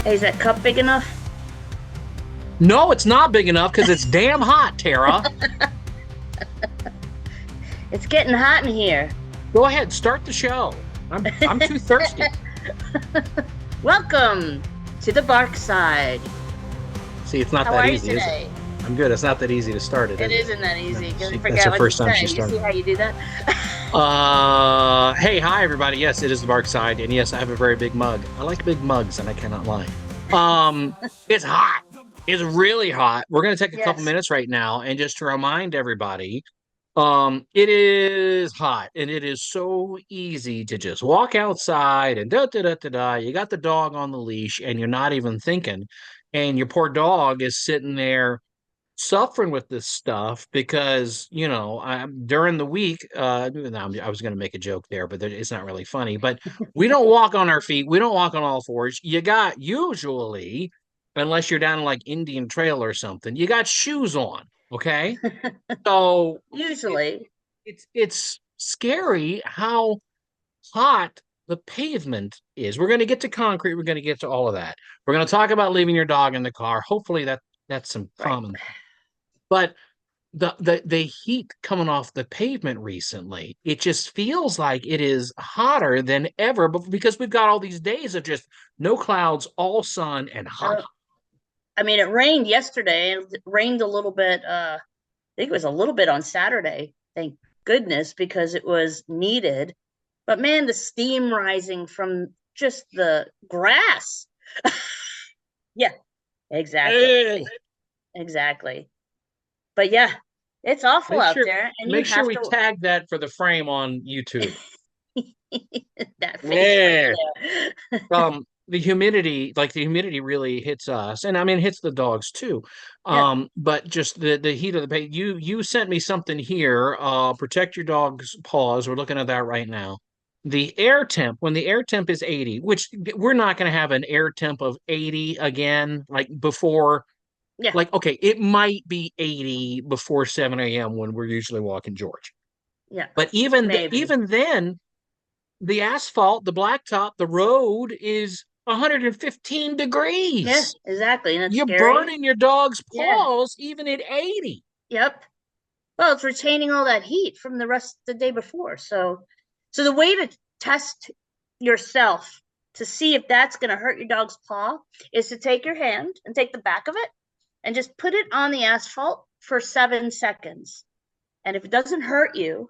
Hey, is that cup big enough? No, it's not big enough because it's damn hot, Tara. It's getting hot in here. Go ahead, start the show. I'm too thirsty. Welcome to the Bark Side. See, it's not How that are you easy, is it? today? I'm good. It's not that easy to start it, It is it? isn't that easy because I That's the forgot what to first time say. she You see started. how you do that? Hey, hi everybody. Yes, it is the Bark Side, and yes, I have a very big mug. I like big mugs, and I cannot lie. It's hot. It's really hot. We're gonna take a couple Yes. minutes right now, and just to remind everybody, it is hot, and it is so easy to just walk outside and da da da da da. You got the dog on the leash, and you're not even thinking, and your poor dog is sitting there suffering with this stuff because during the week no, I was going to make a joke there, but it's not really funny. But we don't walk on our feet, we don't walk on all fours. You got usually, unless you're down like Indian Trail or something, you got shoes on. Okay, so it, Usually. it's scary how hot the pavement is. We're going to get to concrete, we're going to get to all of that. We're going to talk about leaving your dog in the car. Hopefully that's some Right. common. But the heat coming off the pavement recently, it just feels like it is hotter than ever, but because we've got all these days of just no clouds, all sun and hot. Uh, I mean, it rained yesterday. It rained a little bit. I think it was a little bit on Saturday. Thank goodness, because it was needed. But man, the steam rising from just the grass. Yeah, exactly. Eh, Exactly. But yeah, it's awful make out sure there, and you make sure have we to tag that for the frame on YouTube. that face right Yeah. there. The humidity really hits us, and I mean it hits the dogs too. Yeah. But just the heat of the pain. You sent me something here. Protect your dog's paws. We're looking at that right now. The air temp, when the air temp is 80, which we're not going to have an air temp of 80 again, like before. Yeah. Like, okay, it might be 80 before 7 a.m. when we're usually walking George. Yeah. But even Maybe. even then, the asphalt, the blacktop, the road is 115 Yeah, degrees. exactly. And it's You're scary. burning your dog's Yeah. paws even at 80. Yep. Well, it's retaining all that heat from the rest of the day before. So the way to test yourself to see if that's going to hurt your dog's paw is to take your hand and take the back of it and just put it on the asphalt for 7 seconds. And if it doesn't hurt you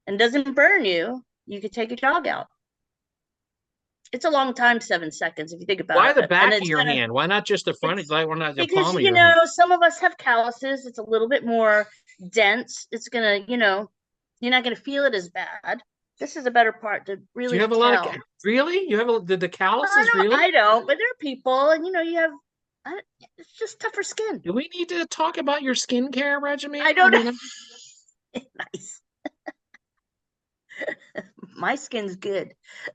and doesn't burn you, you could take your dog out. It's a long time, 7 seconds, if you think Why about the it. And back of it's your gonna hand? Why not just the front? it's Why not the because palm of your hand? some of us have calluses. It's a little bit more dense. It's gonna, you're not gonna feel it as bad. This is a better part to Do you really have a lot of tell. really? You have the I calluses don't, really? I don't, but there are people, and you have. It's just tougher skin. Do we need to talk about your skincare regimen? I I don't know. mean, Nice. My skin's good.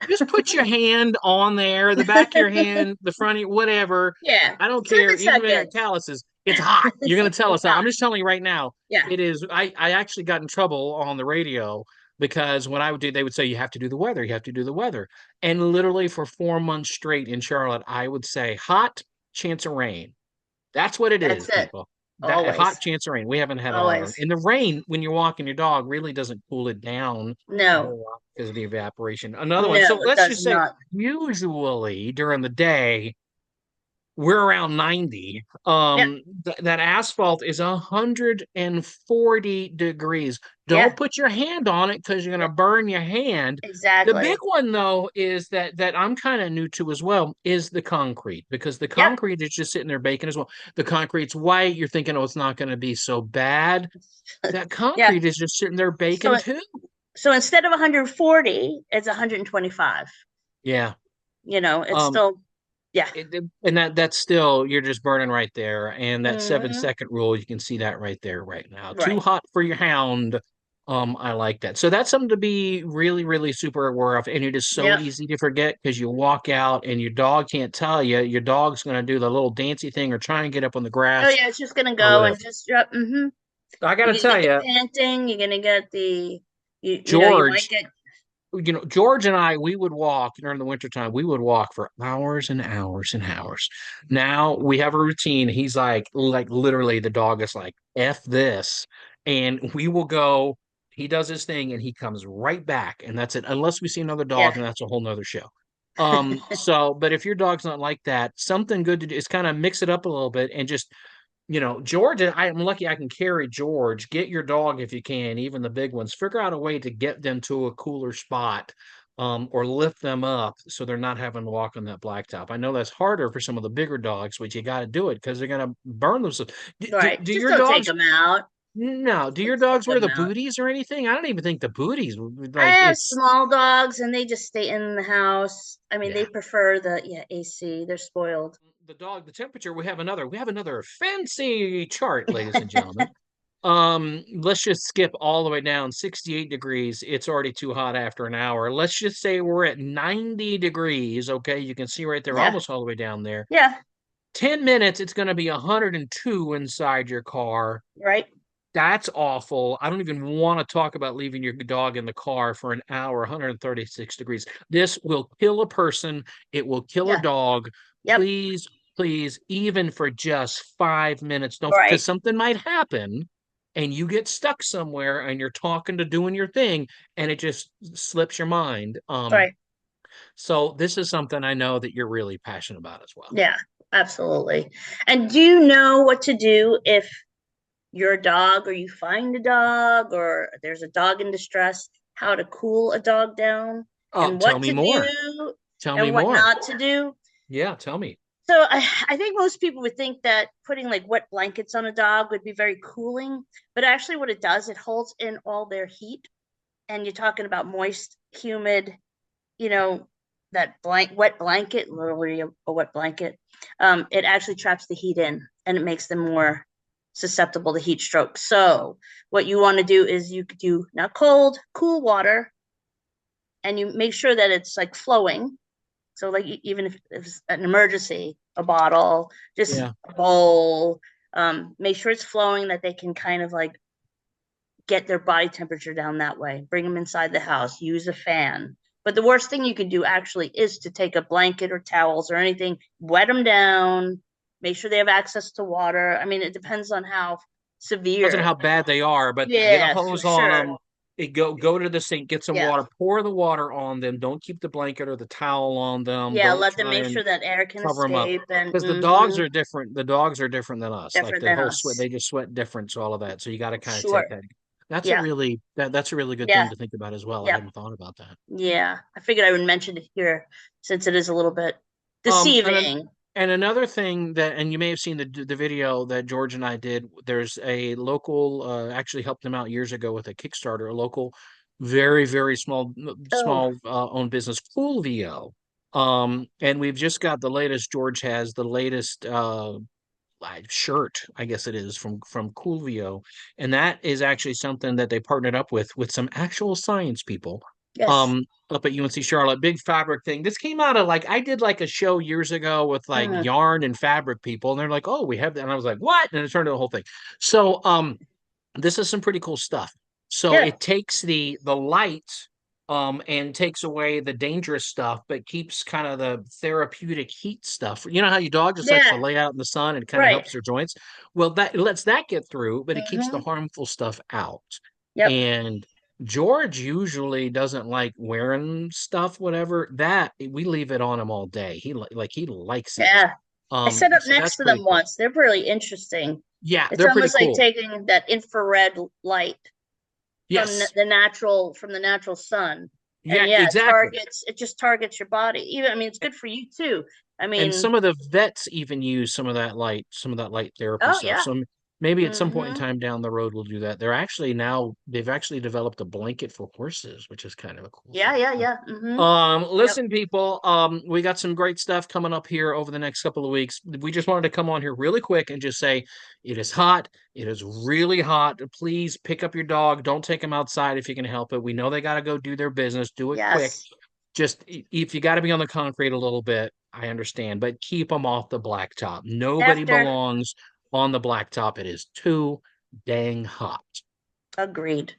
just put your hand on there, the back of your hand, the front of your, whatever. Yeah, I don't care. seven Even if it seconds. calluses, it's hot. You're gonna tell us It's that. hot. I'm just telling you right now. Yeah. It is. I actually got in trouble on the radio because when I would do, they would say you have to do the weather. You have to do the weather. And literally for 4 months straight in Charlotte, I would say hot, chance of rain. That's what it That's is, it. people. That a hot Always. chance of rain. We haven't had a lot of rain. Always. And the rain, when you're walking your dog, really doesn't cool it down a No. whole lot because of the evaporation. Another one. So No, it let's does just say not. usually during the day, we're around 90. Yep. That asphalt is 140 degrees. Yeah. Don't put your hand on it because you're gonna burn your hand. The big Exactly. one though is that I'm kind of new to as well is the concrete, because the Yep. concrete is just sitting there baking as well. The concrete's white. You're thinking, oh, it's not going to be so bad. That Yeah. concrete is just sitting there baking So too. so instead of 140, it's 125. Yeah. It's Um, still, yeah. and that's still, you're just burning right there. And that seven Hmm. second rule, you can see that right there right now. Too Right. hot for your hound. I like that. So that's something to be really, really super aware of. And it is so Yep. easy to forget because you walk out and your dog can't tell you. Your dog's going to do the little dancy thing or try and get up on the Oh grass yeah, it's just gonna or go whatever. and just yep. I got to You're gonna tell get the you, panting. You're gonna get the you might George, get George and I, we would walk during the wintertime. We would walk for hours and hours and hours. Now we have a routine. He's like literally the dog is like, F this. And we will go, he does his thing and he comes right back. And that's it. Unless we see another Yeah. dog, and that's a whole nother show. But if your dog's not like that, something good to do is kind of mix it up a little bit and just George, I'm lucky I can carry George. Get your dog if you can, even the big ones. Figure out a way to get them to a cooler spot, or lift them up so they're not having to walk on that blacktop. I know that's harder for some of the bigger dogs, but you got to do it because they're gonna burn themselves. Right. Do Just your don't take dogs? them out. No. Do your Just take dogs wear them the out. booties or anything? I don't even think the booties I like have it's small dogs and they just stay in the house. I mean, they yeah. prefer the AC. They're spoiled. The temperature. We have another fancy chart, ladies and gentlemen. Let's just skip all the way down 68 degrees. It's already too hot after an hour. Let's just say we're at 90 degrees. Okay, you can see right there, Yeah. almost all the way down there. Yeah. 10 minutes, it's going to be 102 inside your car. Right. That's awful. I don't even want to talk about leaving your dog in the car for an hour, 136 degrees. This will kill a person. It will kill a Yeah. dog. Yep. Please, please, even for just 5 minutes, don't, because Right. something might happen and you get stuck somewhere and you're talking to doing your thing and it just slips your mind. Right. So this is something I know that you're really passionate about as well. Yeah. Absolutely. And do you know what to do if your dog or you find a dog or there's a dog in distress, how to cool a dog down Oh, and tell what me to more. do Tell me and what more. not to do? Yeah, tell me. So I think most people would think that putting like wet blankets on a dog would be very cooling, but actually what it does, it holds in all their heat. And you're talking about moist, humid, you know, that wet blanket, literally a wet blanket. It actually traps the heat in and it makes them more susceptible to heat stroke. So what you want to do is you could do not cold, cool water, and you make sure that it's like flowing. So like even if it's an emergency, a bottle, just Yeah. a bowl, make sure it's flowing that they can kind of like get their body temperature down that way. Bring them inside the house, use a fan. But the worst thing you can do actually is to take a blanket or towels or anything, wet them down, make sure they have access to water. I mean, it depends on how Depends on severe. how bad they are, but get a Yeah, for hose on sure. them. Go to the sink, get some Yeah. water, pour the water on them. Don't keep the blanket or the towel on them. Yeah, Don't let them try make and sure that air can cover them up escape and because the dogs are different. The dogs are different than us. Like different the than whole sweat, us. they just sweat different. So all of that. So you got to kind of take Sure. that. That's a Yeah. really that's a really good thing Yeah. to think about as well. I Yeah. hadn't thought about that. Yeah. I figured I would mention it here since it is a little bit Um, and then, deceiving. and another thing that, and you may have seen the video that George and I did. There's a local, actually helped them out years ago with a Kickstarter. A local, very Oh, small owned business, Fulvio. And we've just got the latest. George has the latest shirt, I guess it is from Coolvio, and that is actually something that they partnered up with some actual science people. yes. Um, Up at UNC Charlotte, big fabric thing. This came out of like I did like a show years ago with like Mm, yarn and fabric people, and they're like, "Oh, we have that," and I was like, "What?" And it turned into the whole thing. So, this is some pretty cool stuff. So yeah. it takes the light and takes away the dangerous stuff, but keeps kind of the therapeutic heat stuff. You know how your dog just likes to Yeah. lay out in the sun and kind of Right. helps their joints? Well, that it lets that get through, but it keeps the Hmm. harmful stuff out. Yep. And George usually doesn't like wearing stuff, whatever. That we leave it on him all day. He likes it. Yeah. I sat up So next that's to pretty them cool. once. They're really interesting. Yeah, It's they're pretty almost like cool. taking that infrared light from Yes. the natural sun. And Yeah, yeah, exactly. it just targets your body. Even I mean it's good for you too. I And mean, some of the vets even use some of that light therapy oh stuff. yeah. So maybe at some point in Hmm. time down the road we'll do that. They've actually developed a blanket for horses, which is kind of a cool Yeah, thing. yeah, yeah. Hmm. Yep. Listen, people, we got some great stuff coming up here over the next couple of weeks. We just wanted to come on here really quick and just say it is hot. It is really hot. Please pick up your dog. Don't take them outside if you can help it. We know they got to go do their business. Do it quick. Yes. Just if you got to be on the concrete a little bit, I understand, but keep them off the blacktop. Nobody After belongs on the blacktop. It is too dang hot. agreed.